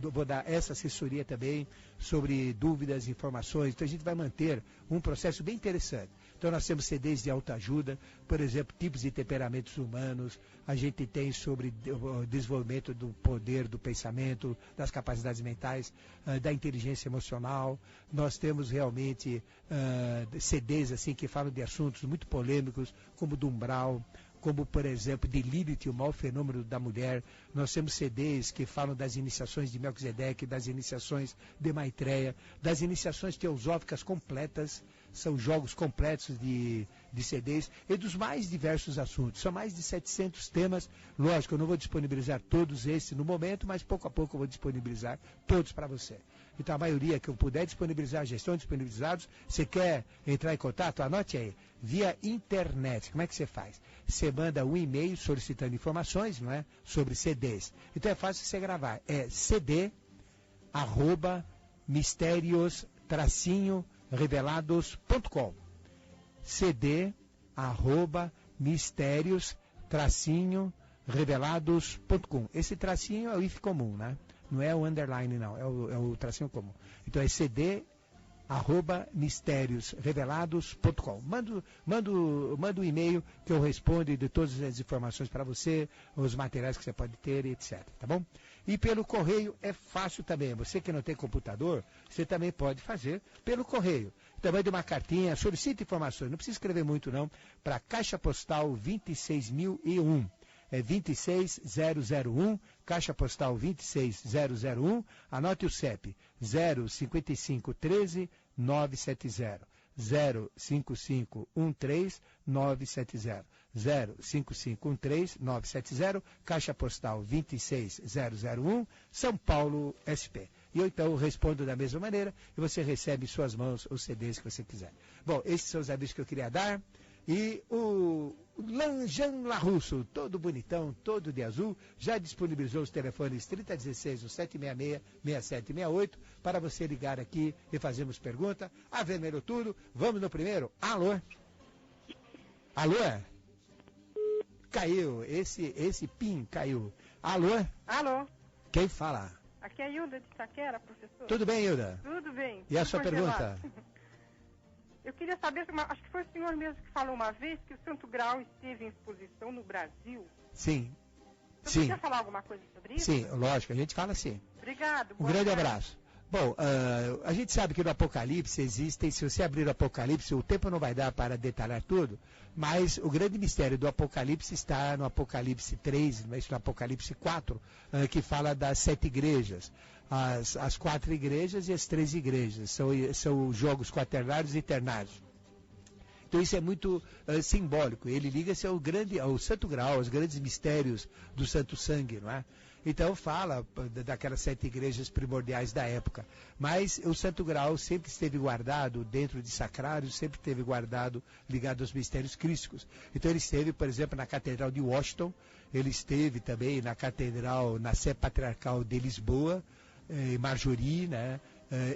eu vou dar essa assessoria também sobre dúvidas, informações. Então a gente vai manter um processo bem interessante. Então nós temos CDs de autoajuda, por exemplo, tipos de temperamentos humanos, a gente tem sobre o desenvolvimento do poder do pensamento, das capacidades mentais, da inteligência emocional. Nós temos realmente CDs assim, que falam de assuntos muito polêmicos, como do umbral, como, por exemplo, de Lilith, o mau fenômeno da mulher. Nós temos CDs que falam das iniciações de Melquisedeque, das iniciações de Maitreya, das iniciações teosóficas completas, são jogos completos de CDs, e dos mais diversos assuntos. São mais de 700 temas. Lógico, eu não vou disponibilizar todos esses no momento, mas pouco a pouco eu vou disponibilizar todos para você. Então a maioria que eu puder disponibilizar já estão disponibilizados. Você quer entrar em contato? Anote aí, via internet. Como é que você faz? Você manda um e-mail solicitando informações, não é? Sobre CDs. Então é fácil você gravar. É cd@mistérios-revelados.com. cd@mistérios-revelados.com. Esse tracinho é o if comum, né? Não é o underline, não. É o tracinho comum. Então é cd@mistériosrevelados.com. Manda um e-mail que eu respondo de todas as informações para você, os materiais que você pode ter, etc. Tá bom? E pelo correio é fácil também. Você que não tem computador, você também pode fazer pelo correio. Também de uma cartinha, solicita informações. Não precisa escrever muito, não. Para Caixa Postal 26001. É 26001, Caixa Postal 26001, anote o CEP, 05513 970, 05513 970, 05513 970, Caixa Postal 26001, São Paulo, SP. E eu então respondo da mesma maneira e você recebe em suas mãos os CDs que você quiser. Bom, esses são os avisos que eu queria dar. E o Jean Larusso, todo bonitão, todo de azul, já disponibilizou os telefones 3016-766-6768 para você ligar aqui e fazermos pergunta. Vermelho tudo, vamos no primeiro. Alô? Alô? Caiu, esse PIN caiu. Alô? Alô? Quem fala? Aqui é a Hilda de Itaquera, professor. Tudo bem, Hilda? Tudo bem. E a sua pergunta? Eu queria saber, acho que foi o senhor mesmo que falou uma vez que o Santo Graal esteve em exposição no Brasil. Sim. Você podia falar alguma coisa sobre isso? Sim, lógico, a gente fala sim. Obrigado. Um grande abraço. Bom, a gente sabe que no Apocalipse existem, se você abrir o Apocalipse, o tempo não vai dar para detalhar tudo, mas o grande mistério do Apocalipse está no Apocalipse 3, mas no Apocalipse 4, que fala das 7 igrejas. As 4 igrejas e as 3 igrejas. São jogos quaternários e ternários. Então isso é muito simbólico. Ele liga-se ao Santo Graal, aos grandes mistérios do Santo Sangue, não é? Então fala daquelas 7 igrejas primordiais da época. Mas o Santo Graal sempre esteve guardado dentro de sacrários, sempre esteve guardado, ligado aos mistérios crísticos. Então ele esteve, por exemplo, na Catedral de Washington, ele esteve também na Catedral, na Sé Patriarcal de Lisboa, em Marjorie, né?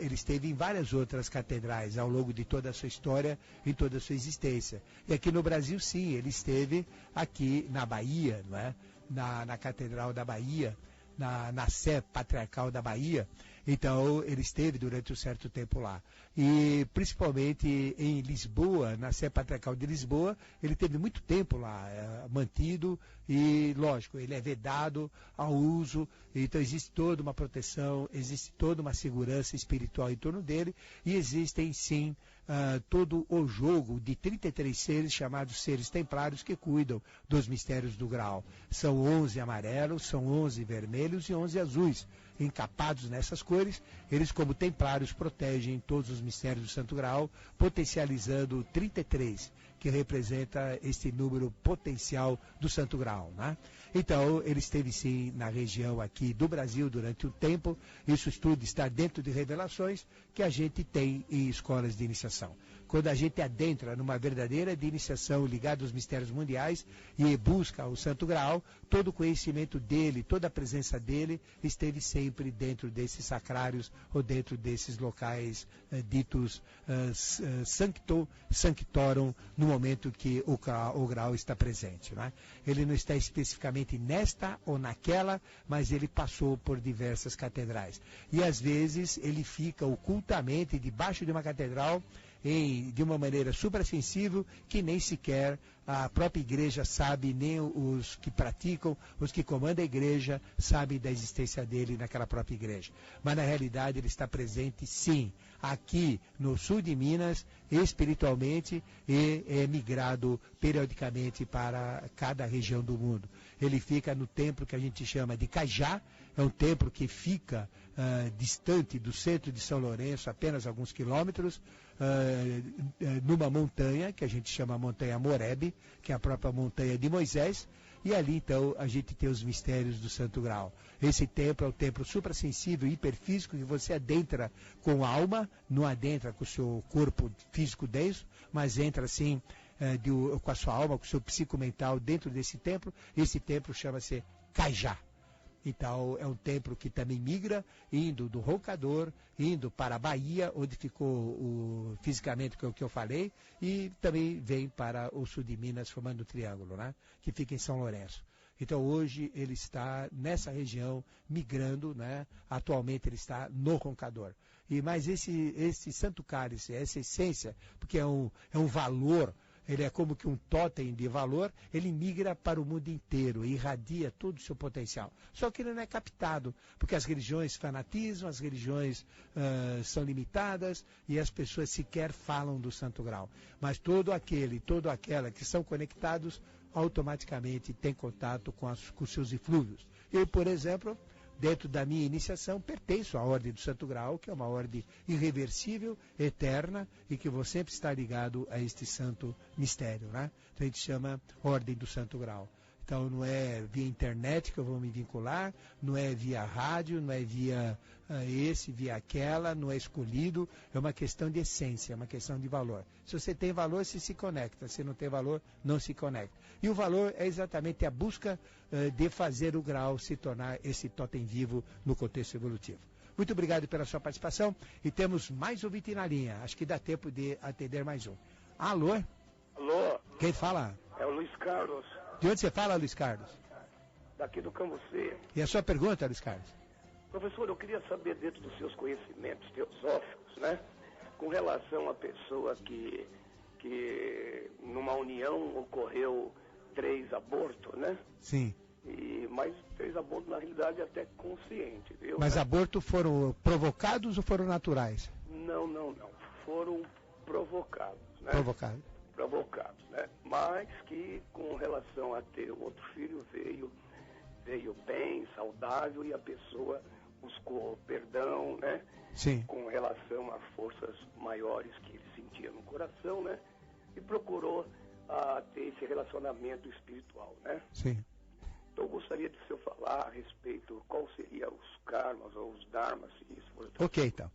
Ele esteve em várias outras catedrais ao longo de toda a sua história, em toda a sua existência. E aqui no Brasil, sim, ele esteve aqui na Bahia, não é? Na Catedral da Bahia, na Sé Patriarcal da Bahia. Então, ele esteve durante um certo tempo lá. E, principalmente em Lisboa, na Sé Patriarcal de Lisboa, ele teve muito tempo lá, mantido, e, lógico, ele é vedado ao uso, então existe toda uma proteção, existe toda uma segurança espiritual em torno dele, e existem, sim, todo o jogo de 33 seres chamados seres templários que cuidam dos mistérios do Graal. São 11 amarelos, são 11 vermelhos e 11 azuis. Encapados nessas cores, eles como templários protegem todos os mistérios do Santo Graal, potencializando 33, que representa esse número potencial do Santo Graal, né? Então, ele esteve sim na região aqui do Brasil durante um tempo. Isso tudo está dentro de revelações que a gente tem em escolas de iniciação. Quando a gente adentra numa verdadeira de iniciação ligada aos mistérios mundiais e busca o Santo Graal, todo o conhecimento dele, toda a presença dele esteve sempre dentro desses sacrários ou dentro desses locais ditos sanctorum no momento que o Graal está presente, né? Ele não está especificamente nesta ou naquela, mas ele passou por diversas catedrais. E às vezes ele fica ocultamente debaixo de uma catedral de uma maneira suprassensível que nem sequer a própria igreja sabe, nem os que praticam, os que comandam a igreja sabem da existência dele naquela própria igreja. Mas na realidade ele está presente sim, aqui no sul de Minas, espiritualmente, e é migrado periodicamente para cada região do mundo. Ele fica no templo que a gente chama de Cajá, é um templo que fica distante do centro de São Lourenço, apenas alguns quilômetros, numa montanha, que a gente chama Montanha Morebe, que é a própria montanha de Moisés, e ali então a gente tem os mistérios do Santo Graal. Esse templo é um templo suprassensível, hiperfísico, que você adentra com a alma, não adentra com o seu corpo físico denso, mas entra assim com a sua alma, com o seu psicomental dentro desse templo. Esse templo chama-se Cajá. Então, é um templo que também migra, indo do Roncador, indo para a Bahia, onde ficou fisicamente o que eu falei, e também vem para o sul de Minas, formando o triângulo, né? Que fica em São Lourenço. Então, hoje, ele está nessa região, migrando, né? Atualmente, ele está no Roncador. Mas esse Santo Cálice, essa essência, porque é um valor, ele é como que um totem de valor, ele migra para o mundo inteiro, irradia todo o seu potencial. Só que ele não é captado, porque as religiões fanatizam, as religiões são limitadas e as pessoas sequer falam do Santo Graal. Mas todo aquela que são conectados, automaticamente tem contato com os seus eflúvios. Eu, por exemplo, dentro da minha iniciação, pertenço à Ordem do Santo Graal, que é uma ordem irreversível, eterna, e que vou sempre estar ligado a este santo mistério, né? Então a gente chama Ordem do Santo Graal. Então não é via internet que eu vou me vincular, não é via rádio, não é via via aquela, não é escolhido, é uma questão de essência, é uma questão de valor. Se você tem valor, você se conecta, se não tem valor, não se conecta. E o valor é exatamente a busca de fazer o Graal se tornar esse totem vivo no contexto evolutivo. Muito obrigado pela sua participação e temos mais ouvinte na linha, acho que dá tempo de atender mais um. Alô? Alô? Quem fala? É o Luiz Carlos. De onde você fala, Luiz Carlos? Daqui do Cambuci. E a sua pergunta, Luiz Carlos? Professor, eu queria saber, dentro dos seus conhecimentos teosóficos, né, com relação à pessoa que numa união ocorreu 3 abortos, né? Sim. Mas 3 abortos, na realidade, até consciente, viu? Mas abortos foram provocados ou foram naturais? Não. Foram provocados, né? Provocados, né? Mas que, com relação a ter outro filho, veio bem, saudável, e a pessoa buscou perdão, né? Sim. Com relação a forças maiores que ele sentia no coração, né? E procurou ter esse relacionamento espiritual, né? Sim. Então, eu gostaria de o senhor falar a respeito qual seria os karmas ou os dharmas, se isso for... Ok, então.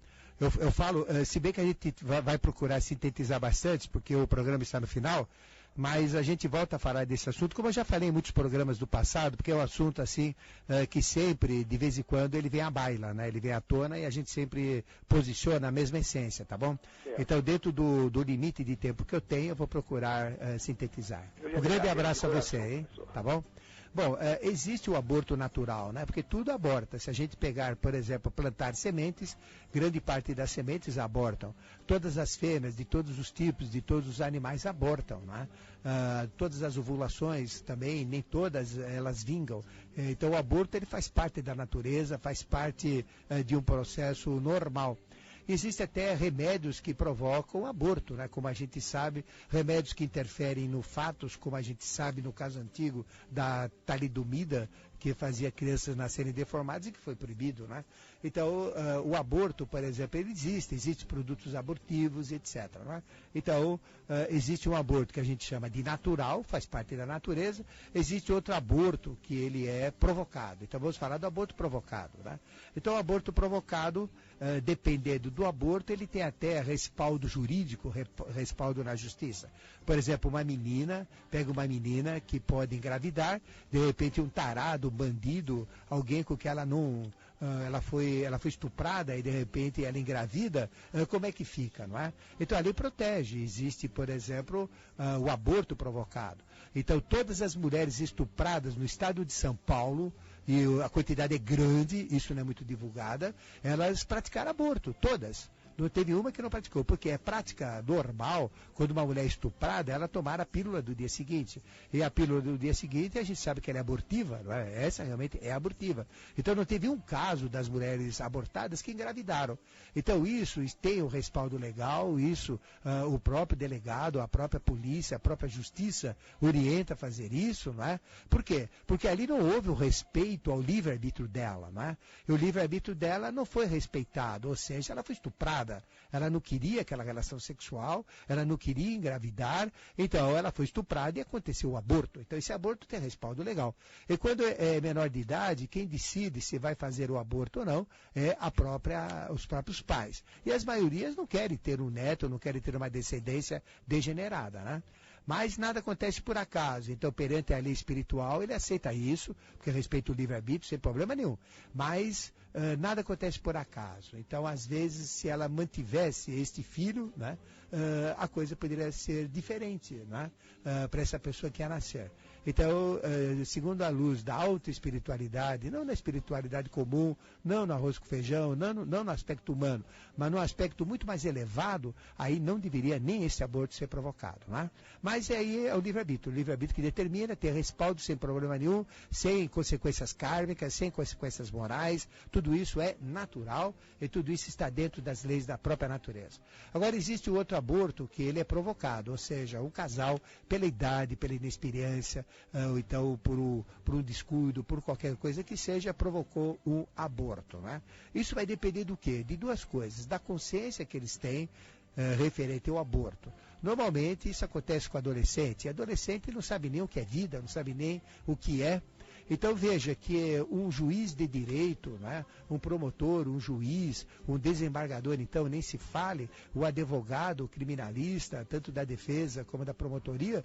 Eu falo, se bem que a gente vai procurar sintetizar bastante, porque o programa está no final, mas a gente volta a falar desse assunto, como eu já falei em muitos programas do passado, porque é um assunto assim, que sempre, de vez em quando, ele vem à baila, né? Ele vem à tona e a gente sempre posiciona a mesma essência, tá bom? Certo. Então, dentro do limite de tempo que eu tenho, eu vou procurar sintetizar. Um grande abraço a você, hein? Tá bom? Bom, existe o aborto natural, né? Porque tudo aborta. Se a gente pegar, por exemplo, plantar sementes, grande parte das sementes abortam. Todas as fêmeas, de todos os tipos, de todos os animais abortam, né? Todas as ovulações também, nem todas elas vingam. Então o aborto ele faz parte da natureza, faz parte de um processo normal. Existem até remédios que provocam aborto, né? Como a gente sabe, remédios que interferem no fatos, como a gente sabe no caso antigo da talidomida, que fazia crianças nascerem deformadas e que foi proibido, né? Então, o aborto, por exemplo, ele existem produtos abortivos, etc. Né? Então, existe um aborto que a gente chama de natural, faz parte da natureza, existe outro aborto que ele é provocado. Então, vamos falar do aborto provocado. Né? Então, o aborto provocado, dependendo do aborto, ele tem até respaldo jurídico, respaldo na justiça. Por exemplo, uma menina, pega uma menina que pode engravidar, de repente um tarado, um bandido, alguém com que ela não... ela foi estuprada e de repente ela engravida, como é que fica, não é? Então a lei protege. Existe, por exemplo, o aborto provocado. Então todas as mulheres estupradas no estado de São Paulo, e a quantidade é grande, isso não é muito divulgada, elas praticaram aborto, todas. Não teve uma que não praticou, porque é prática normal, quando uma mulher é estuprada, ela tomar a pílula do dia seguinte. E a pílula do dia seguinte, a gente sabe que ela é abortiva, não é? Essa realmente é abortiva. Então não teve um caso das mulheres abortadas que engravidaram. Então isso tem um respaldo legal, isso o próprio delegado, a própria polícia, a própria justiça orienta a fazer isso, não é? Por quê? Porque ali não houve o respeito ao livre-arbítrio dela, não é? E o livre-arbítrio dela não foi respeitado, ou seja, ela foi estuprada. Ela não queria aquela relação sexual, ela não queria engravidar, então ela foi estuprada e aconteceu o aborto. Então esse aborto tem respaldo legal. E quando é menor de idade, quem decide se vai fazer o aborto ou não é os próprios pais. E as maiorias não querem ter um neto, não querem ter uma descendência degenerada, né? Mas nada acontece por acaso. Então, perante a lei espiritual, ele aceita isso, porque respeita o livre-arbítrio, sem problema nenhum. Mas nada acontece por acaso. Então, às vezes, se ela mantivesse este filho, né, a coisa poderia ser diferente, né, para essa pessoa que ia nascer. Então, segundo a luz da alta espiritualidade, não na espiritualidade comum, não no arroz com feijão, não no aspecto humano, mas no aspecto muito mais elevado, aí não deveria nem esse aborto ser provocado. Né? Mas aí é o livre-arbítrio que determina, ter respaldo sem problema nenhum, sem consequências kármicas, sem consequências morais, tudo isso é natural e tudo isso está dentro das leis da própria natureza. Agora existe o outro aborto que ele é provocado, ou seja, um casal, pela idade, pela inexperiência, ou então por um descuido, por qualquer coisa que seja, provocou um aborto. Né? Isso vai depender do quê? De duas coisas, da consciência que eles têm referente ao aborto. Normalmente isso acontece com adolescente, e adolescente não sabe nem o que é vida, não sabe nem o que é. Então veja que um juiz de direito, né, um promotor, um juiz, um desembargador, então nem se fale, o advogado, o criminalista, tanto da defesa como da promotoria,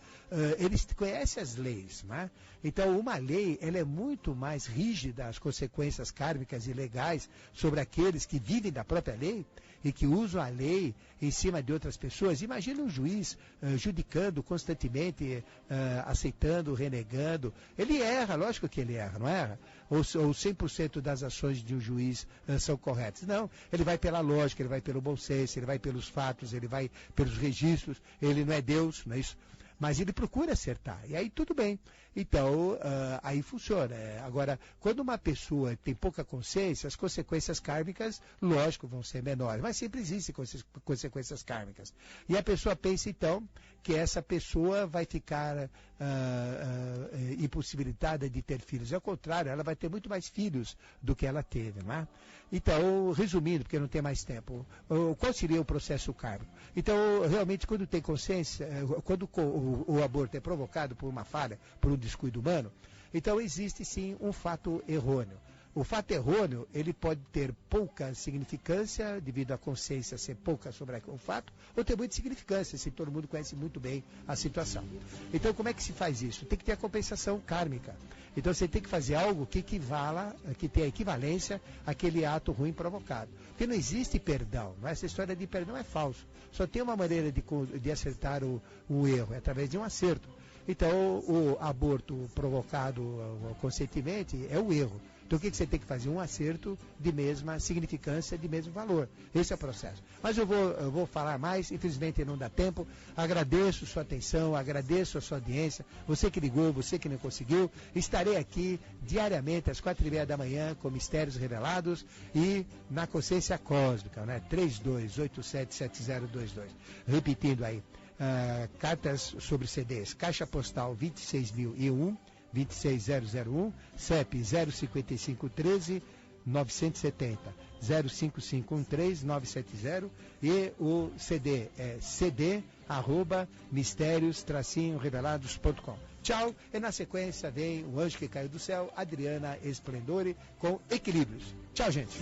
eles conhecem as leis. Né? Então uma lei ela é muito mais rígida, as consequências kármicas e legais sobre aqueles que vivem da própria lei e que usam a lei em cima de outras pessoas. Imagina um juiz judicando constantemente, aceitando, renegando. Ele erra, lógico que ele erra, não erra? Ou 100% das ações de um juiz são corretas. Não, ele vai pela lógica, ele vai pelo bom senso, ele vai pelos fatos, ele vai pelos registros, ele não é Deus, não é isso? Mas ele procura acertar, e aí tudo bem. Então, aí funciona. Agora, quando uma pessoa tem pouca consciência, as consequências kármicas, lógico, vão ser menores, mas sempre existem consequências kármicas. E a pessoa pensa, então, que essa pessoa vai ficar impossibilitada de ter filhos. Ao contrário, ela vai ter muito mais filhos do que ela teve, não é? Então, resumindo, porque não tem mais tempo, qual seria o processo kármico? Então, realmente, quando tem consciência, quando o aborto é provocado por uma falha, por um descuido humano, então existe sim um fato errôneo. O fato errôneo, ele pode ter pouca significância, devido à consciência ser pouca sobre o fato, ou ter muita significância, se todo mundo conhece muito bem a situação. Então, como é que se faz isso? Tem que ter a compensação kármica. Então, você tem que fazer algo que equivala, que tenha equivalência àquele ato ruim provocado. Porque não existe perdão. Não é? Essa história de perdão é falso. Só tem uma maneira de acertar o erro, é através de um acerto. Então, o aborto provocado conscientemente é o erro. Então, o que você tem que fazer? Um acerto de mesma significância, de mesmo valor. Esse é o processo. Mas eu vou falar mais, infelizmente não dá tempo. Agradeço sua atenção, agradeço a sua audiência. Você que ligou, você que não conseguiu. Estarei aqui diariamente às 4h30 da manhã com Mistérios Revelados e na Consciência Cósmica, né? 32877022. Repetindo aí. Cartas sobre CDs, Caixa Postal 26.001, 26001, CEP 05513 970 05513-970 e o CD é cd@mistérios-revelados.com. Tchau, e na sequência vem O Anjo que Caiu do Céu, Adriana Esplendore com Equilíbrios. Tchau, gente.